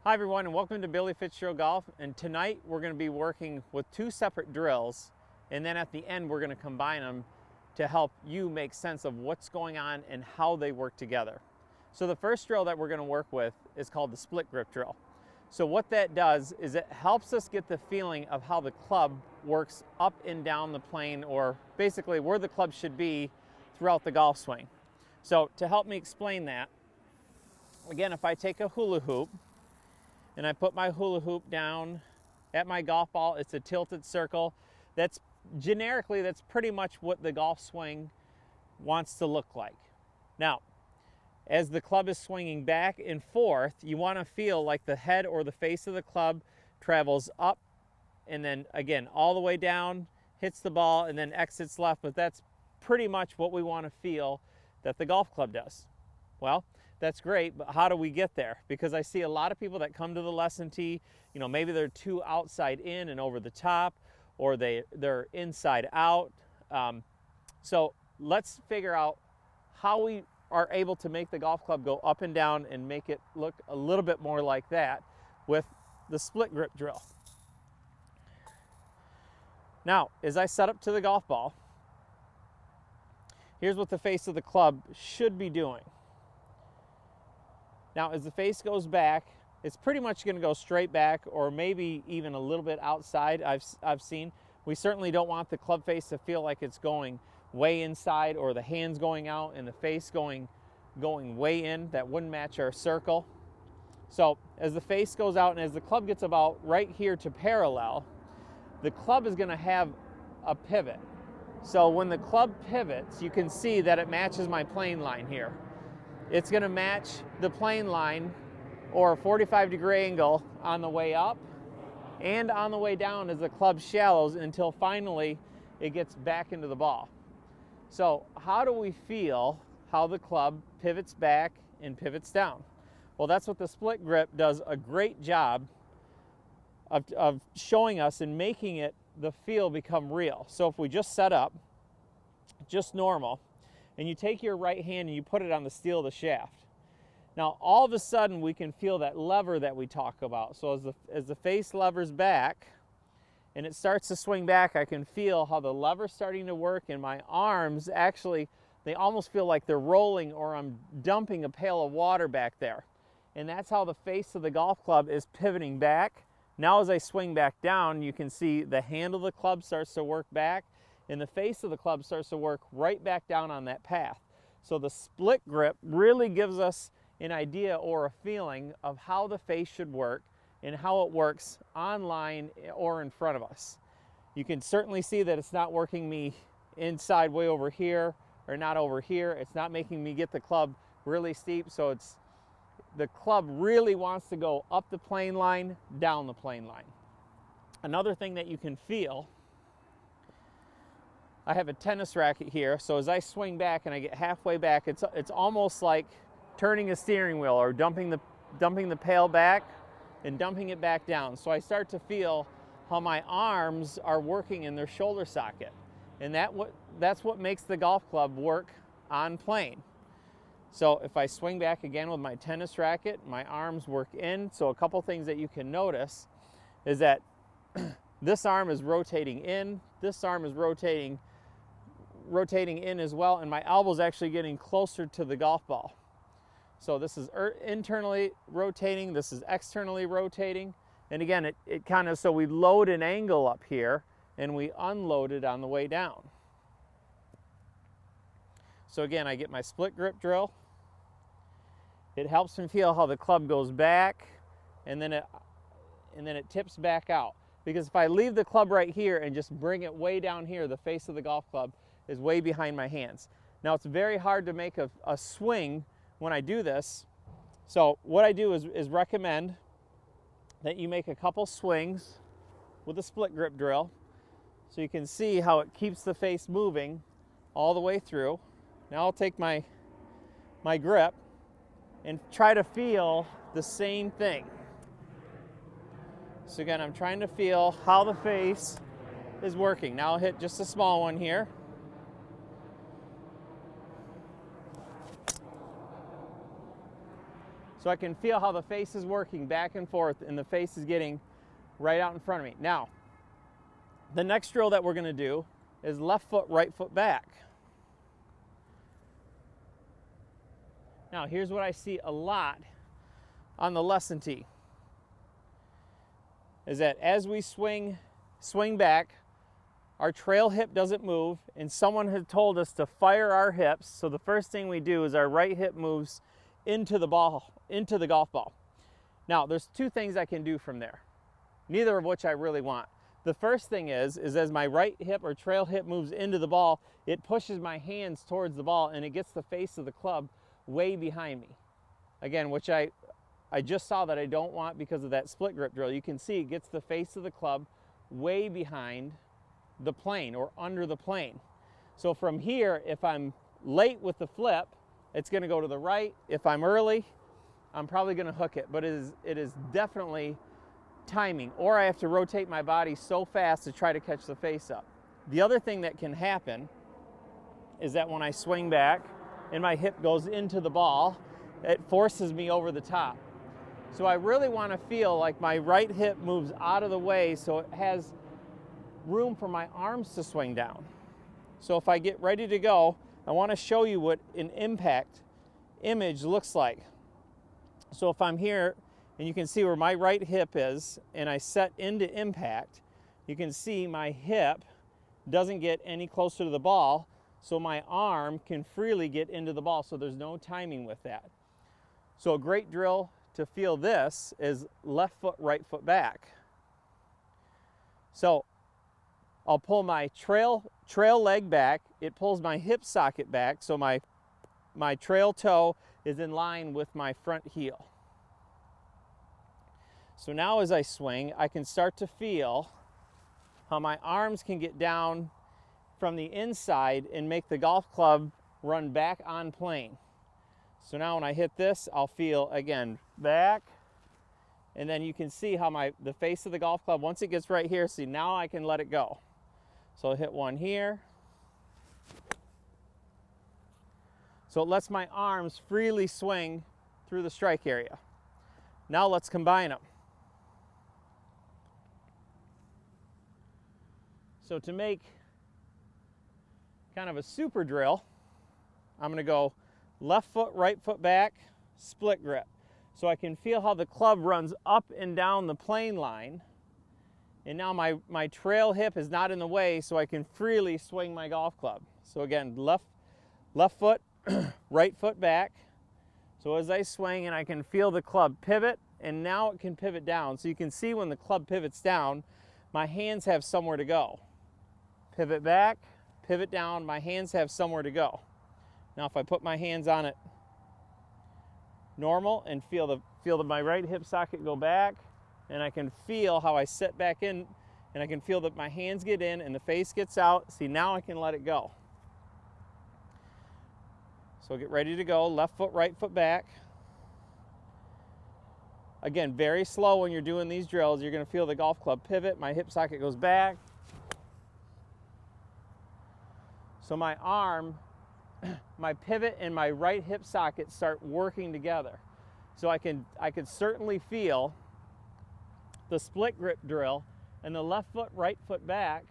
Hi everyone, and welcome to Billy Fitzgerald Golf. And tonight we're going to be working with two separate drills, and then at the end we're going to combine them to help you make sense of what's going on and how they work together. So the first drill that we're going to work with is called the split grip drill. So what that does is it helps us get the feeling of how the club works up and down the plane, or basically where the club should be throughout the golf swing. So to help me explain that, again, if I take a hula hoop and I put my hula hoop down at my golf ball, it's a tilted circle. That's generically, that's pretty much what the golf swing wants to look like. Now, as the club is swinging back and forth, you want to feel like the head or the face of the club travels up and then again all the way down, hits the ball, and then exits left. But that's pretty much what we want to feel that the golf club does. Well, that's great, but how do we get there? Because I see a lot of people that come to the lesson tee, maybe they're too outside in and over the top, or they're inside out. So let's figure out how we are able to make the golf club go up and down and make it look a little bit more like that with the split grip drill. Now, as I set up to the golf ball, here's what the face of the club should be doing. Now, as the face goes back, it's pretty much going to go straight back, or maybe even a little bit outside. I've seen. We certainly don't want the club face to feel like it's going way inside, or the hands going out and the face going way in. That wouldn't match our circle. So as the face goes out and as the club gets about right here to parallel, the club is going to have a pivot. So when the club pivots, you can see that it matches my plane line here. It's going to match the plane line, or a 45-degree angle, on the way up and on the way down as the club shallows until finally it gets back into the ball. So how do we feel how the club pivots back and pivots down? Well, that's what the split grip does a great job of showing us and making it, the feel, become real. So if we just set up just normal, and you take your right hand and you put it on the steel of the shaft. Now, all of a sudden, we can feel that lever that we talk about. So as the face levers back and it starts to swing back, I can feel how the lever's starting to work, and my arms, actually, they almost feel like they're rolling, or I'm dumping a pail of water back there. And that's how the face of the golf club is pivoting back. Now, as I swing back down, you can see the handle of the club starts to work back, and the face of the club starts to work right back down on that path. So the split grip really gives us an idea or a feeling of how the face should work and how it works online or in front of us. You can certainly see that it's not working me inside way over here, or not over here. It's not making me get the club really steep. So the club really wants to go up the plane line, down the plane line. Another thing that you can feel, I have a tennis racket here, so as I swing back and I get halfway back, it's almost like turning a steering wheel, or dumping the pail back and dumping it back down. So I start to feel how my arms are working in their shoulder socket, and that's what makes the golf club work on plane. So if I swing back again with my tennis racket, my arms work in. So a couple things that you can notice is that this arm is rotating in, this arm is rotating in as well, and my elbow's actually getting closer to the golf ball. So this is internally rotating, this is externally rotating, and again, it kind of, so we load an angle up here and we unload it on the way down. So again, I get my split grip drill. It helps me feel how the club goes back, and then it tips back out. Because if I leave the club right here and just bring it way down here, the face of the golf club is way behind my hands. Now, it's very hard to make a swing when I do this. So what I do is recommend that you make a couple swings with a split grip drill, so you can see how it keeps the face moving all the way through. Now I'll take my grip and try to feel the same thing. So again, I'm trying to feel how the face is working. Now I'll hit just a small one here. So I can feel how the face is working back and forth and the face is getting right out in front of me. Now, the next drill that we're going to do is left foot, right foot back. Now, here's what I see a lot on the lesson tee, is that as we swing back, our trail hip doesn't move, and someone had told us to fire our hips. So the first thing we do is our right hip moves into the ball, into the golf ball. Now, there's two things I can do from there, neither of which I really want. The first thing is as my right hip or trail hip moves into the ball, it pushes my hands towards the ball and it gets the face of the club way behind me. Again, which I just saw that I don't want because of that split grip drill. You can see it gets the face of the club way behind the plane or under the plane. So from here, if I'm late with the flip, it's going to go to the right. If I'm early, I'm probably going to hook it, but it is definitely timing, or I have to rotate my body so fast to try to catch the face up. The other thing that can happen is that when I swing back and my hip goes into the ball, it forces me over the top. So I really want to feel like my right hip moves out of the way so it has room for my arms to swing down. So if I get ready to go, I want to show you what an impact image looks like. So if I'm here and you can see where my right hip is and I set into impact, you can see my hip doesn't get any closer to the ball, so my arm can freely get into the ball, so there's no timing with that. So a great drill to feel this is left foot, right foot back. So I'll pull my trail leg back, it pulls my hip socket back, so my trail toe is in line with my front heel. So now as I swing, I can start to feel how my arms can get down from the inside and make the golf club run back on plane. So now when I hit this, I'll feel, again, back, and then you can see how the face of the golf club, once it gets right here, see, now I can let it go. So I'll hit one here. So it lets my arms freely swing through the strike area. Now let's combine them. So to make kind of a super drill, I'm going to go left foot, right foot back, split grip. So I can feel how the club runs up and down the plane line. And now my trail hip is not in the way, so I can freely swing my golf club. So again, left foot, right foot back. So as I swing, and I can feel the club pivot, and now it can pivot down. So you can see when the club pivots down, my hands have somewhere to go. Pivot back, pivot down, my hands have somewhere to go. Now if I put my hands on it normal and feel my right hip socket go back, and I can feel how I set back in, and I can feel that my hands get in and the face gets out. See, now I can let it go. So get ready to go, left foot, right foot back. Again, very slow when you're doing these drills. You're going to feel the golf club pivot, my hip socket goes back. So my arm, my pivot and my right hip socket start working together. So I can certainly feel the split grip drill and the left foot, right foot back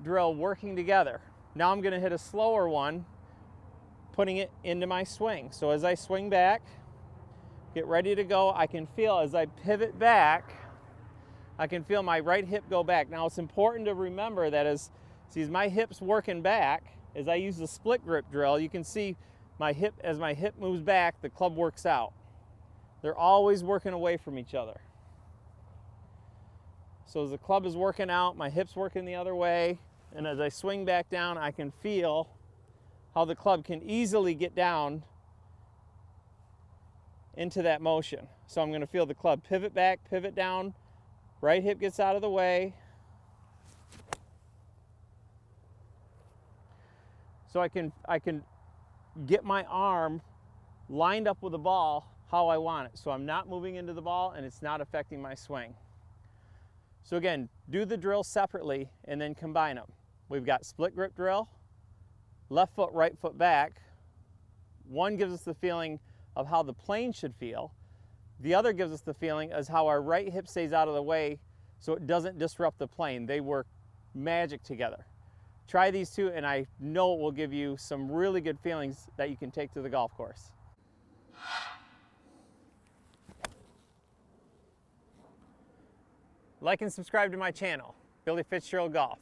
drill working together. Now I'm going to hit a slower one, putting it into my swing. So as I swing back, get ready to go, I can feel as I pivot back, I can feel my right hip go back. Now it's important to remember that as my hip's working back, as I use the split grip drill, you can see as my hip moves back, the club works out. They're always working away from each other. So as the club is working out, my hip's working the other way, and as I swing back down, I can feel how the club can easily get down into that motion. So I'm going to feel the club pivot back, pivot down, right hip gets out of the way. So I can get my arm lined up with the ball how I want it. So I'm not moving into the ball and it's not affecting my swing. So again, do the drill separately and then combine them. We've got split grip drill, left foot, right foot back. One gives us the feeling of how the plane should feel. The other gives us the feeling as how our right hip stays out of the way so it doesn't disrupt the plane. They work magic together. Try these two and I know it will give you some really good feelings that you can take to the golf course. Like and subscribe to my channel, Billy Fitzgerald Golf.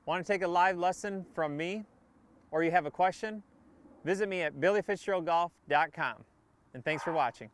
Want to take a live lesson from me, or you have a question? Visit me at billyfitzgeraldgolf.com. And thanks for watching.